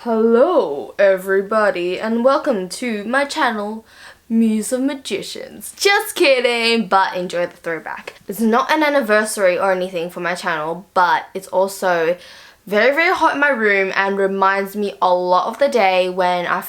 Hello everybody and welcome to my channel, Muse of Magicians. Just kidding, but enjoy the throwback. It's not an anniversary or anything for my channel, but it's also very hot in my room and reminds me a lot of the day when I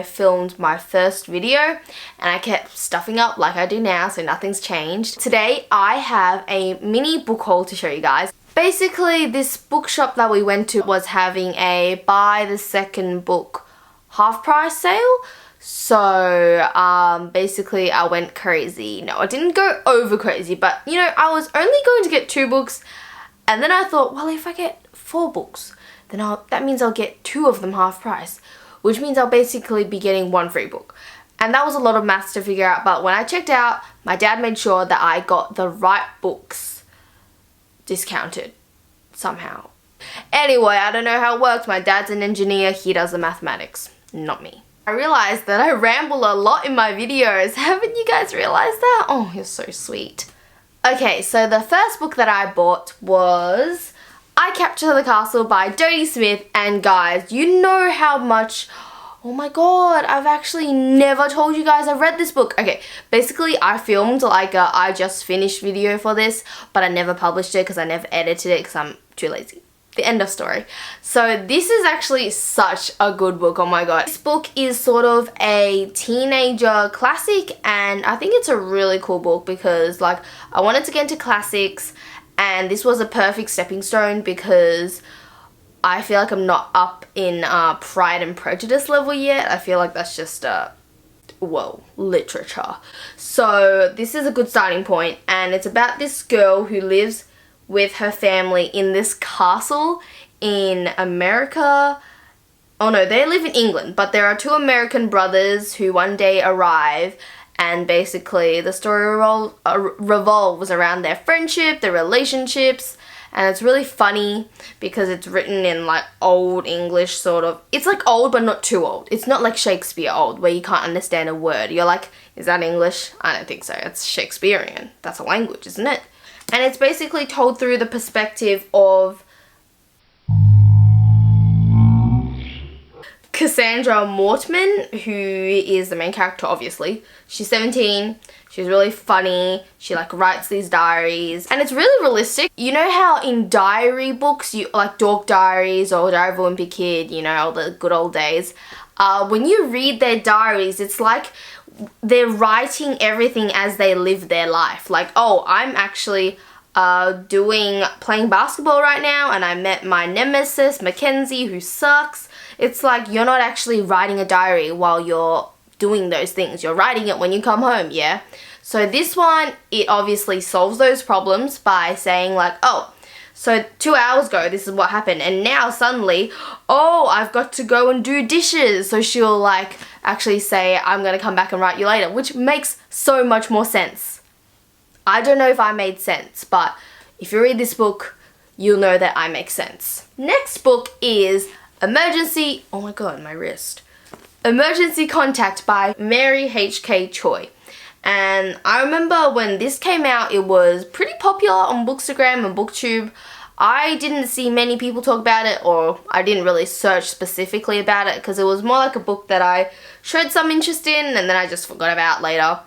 filmed my first video and I kept stuffing up like I do now, so nothing's changed. Today I have a mini book haul to show you guys. Basically, this bookshop that we went to was having a buy the second book half price sale. So basically I went crazy. No, I didn't go over crazy, but you know, I was only going to get 2 books, and then I thought, well, if I get 4 books, then that means I'll get 2 of them half price, which means I'll basically be getting 1 free book. And that was a lot of maths to figure out, but when I checked out, my dad made sure that I got the right books discounted somehow. Anyway, I don't know how it works. My dad's an engineer, he does the mathematics, not me. I realized that I ramble a lot in my videos. Haven't you guys realized that? Oh, you're so sweet. Okay, so the first book that I bought was I Capture the Castle by Dodie Smith, and guys, you know how much, oh my god, I've actually never told you guys I've read this book. Okay, basically I filmed like a I just finished video for this, but I never published it because I never edited it because I'm too lazy. The end of story. So this is actually such a good book, oh my god. This book is sort of a teenager classic, and I think it's a really cool book because like I wanted to get into classics, and this was a perfect stepping stone because I feel like I'm not up in Pride and Prejudice level yet. I feel like that's just, literature. So this is a good starting point, and it's about this girl who lives with her family in this castle in America. Oh no, they live in England, but there are 2 American brothers who one day arrive, and basically the story revolves around their friendship, their relationships. And it's really funny because it's written in like old English sort of. It's like old but not too old. It's not like Shakespeare old where you can't understand a word. You're like, is that English? I don't think so. It's Shakespearean. That's a language, isn't it? And it's basically told through the perspective of Cassandra Mortman, who is the main character, obviously. She's 17. She's really funny. She like writes these diaries, and it's really realistic. You know how in diary books, you like Dork Diaries or Diary of a Wimpy Kid, you know, all the good old days. When you read their diaries, it's like they're writing everything as they live their life. Like, oh, I'm actually playing basketball right now, and I met my nemesis, Mackenzie, who sucks. It's like you're not actually writing a diary while you're doing those things. You're writing it when you come home, yeah? So this one, it obviously solves those problems by saying like, oh, so 2 hours ago, this is what happened, and now suddenly, oh, I've got to go and do dishes. So she'll like actually say, I'm gonna come back and write you later, which makes so much more sense. I don't know if I made sense, but if you read this book, you'll know that I make sense. Next book is Emergency, oh my god, my wrist. Emergency Contact by Mary H.K. Choi. And I remember when this came out, it was pretty popular on Bookstagram and Booktube. I didn't see many people talk about it, or I didn't really search specifically about it because it was more like a book that I showed some interest in and then I just forgot about later.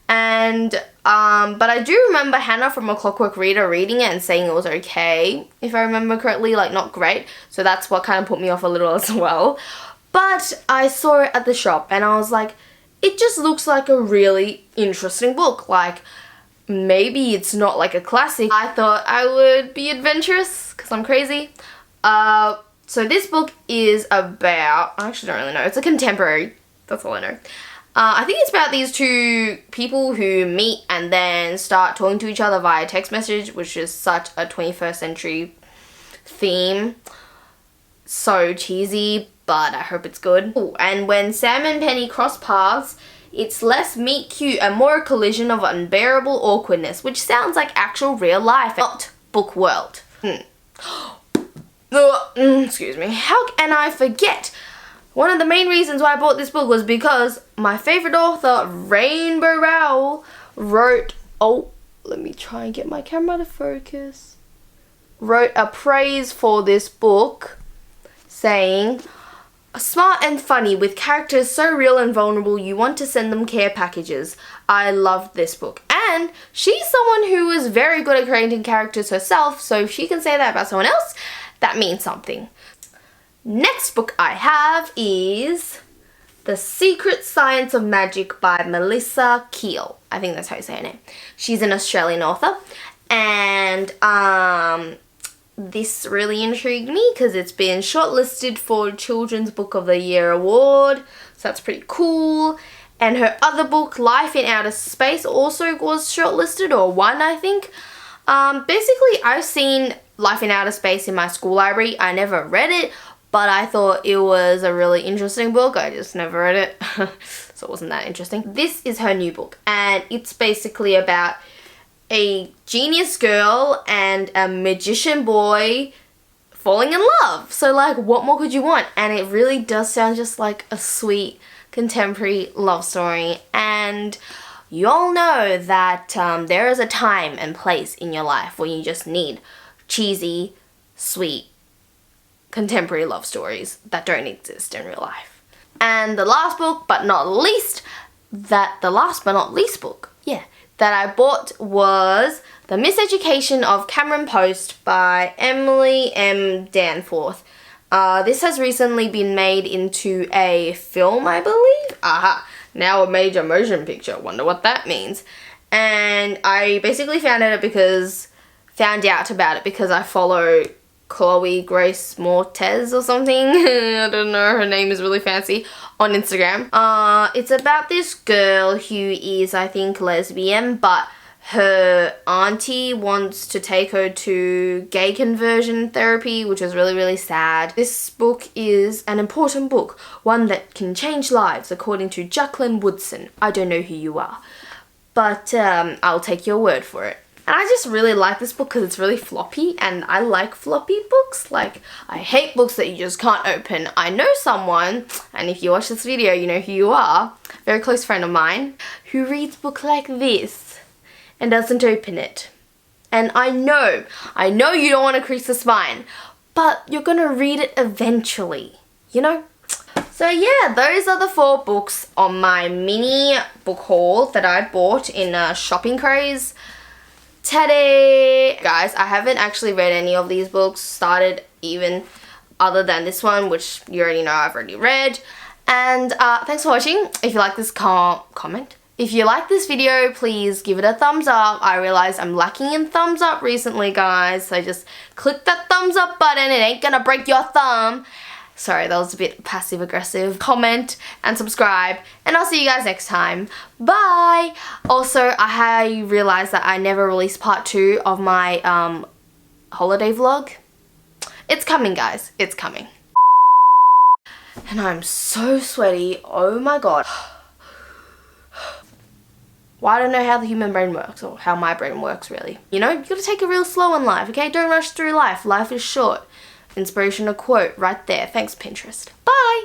And but I do remember Hannah from A Clockwork Reader reading it and saying it was okay, if I remember correctly, like not great. So that's what kind of put me off a little as well. But I saw it at the shop and I was like, it just looks like a really interesting book. Like, maybe it's not like a classic. I thought I would be adventurous because I'm crazy. So this book is about, I actually don't really know. It's a contemporary, that's all I know. I think it's about these 2 people who meet and then start talking to each other via text message, which is such a 21st century theme. So cheesy, but I hope it's good. Ooh, and when Sam and Penny cross paths, it's less meet cute and more a collision of unbearable awkwardness, which sounds like actual real life, not book world. Excuse me. How can I forget? One of the main reasons why I bought this book was because my favorite author, Rainbow Rowell, wrote, oh, let me try and get my camera to focus, wrote a praise for this book saying, smart and funny with characters so real and vulnerable you want to send them care packages. I loved this book. And she's someone who is very good at creating characters herself, so if she can say that about someone else, that means something. Next book I have is The Secret Science of Magic by Melissa Keel. I think that's how you say her name. She's an Australian author, and this really intrigued me because it's been shortlisted for Children's Book of the Year award, so that's pretty cool. And her other book, Life in Outer Space, also was shortlisted, or won, I think. Basically, I've seen Life in Outer Space in my school library. I never read it, but I thought it was a really interesting book. I just never read it, so it wasn't that interesting. This is her new book, and it's basically about a genius girl and a magician boy falling in love. So like, what more could you want? And it really does sound just like a sweet contemporary love story. And you all know that there is a time and place in your life where you just need cheesy, sweet, contemporary love stories that don't exist in real life. And the last book, but not least, that I bought was The Miseducation of Cameron Post by Emily M. Danforth. This has recently been made into a film, I believe. Aha! Now a major motion picture. Wonder what that means. And I basically found out about it because I follow Chloe Grace Moretz or something. I don't know, her name is really fancy, on Instagram. It's about this girl who is, I think, lesbian, but her auntie wants to take her to gay conversion therapy, which is really, really sad. This book is an important book, one that can change lives, according to Jacqueline Woodson. I don't know who you are, but I'll take your word for it. And I just really like this book because it's really floppy, and I like floppy books. Like, I hate books that you just can't open. I know someone, and if you watch this video, you know who you are, a very close friend of mine, who reads books like this and doesn't open it. And I know you don't want to crease the spine, but you're gonna read it eventually, you know? So yeah, those are the 4 books on my mini book haul that I bought in a shopping craze today. Guys, I haven't actually read any of these books, started even other than this one, which you already know I've already read. And thanks for watching. If you like this, comment. If you like this video, please give it a thumbs up. I realize I'm lacking in thumbs up recently, guys, so just click that thumbs up button. It ain't gonna break your thumb. Sorry, that was a bit passive aggressive. Comment and subscribe, and I'll see you guys next time. Bye! Also, I realized that I never released part 2 of my holiday vlog. It's coming, guys. It's coming. And I'm so sweaty. Oh my god. Well, I don't know how the human brain works, or how my brain works, really. You know, you gotta take it real slow in life, okay? Don't rush through life. Life is short. Inspirational quote right there. Thanks, Pinterest. Bye!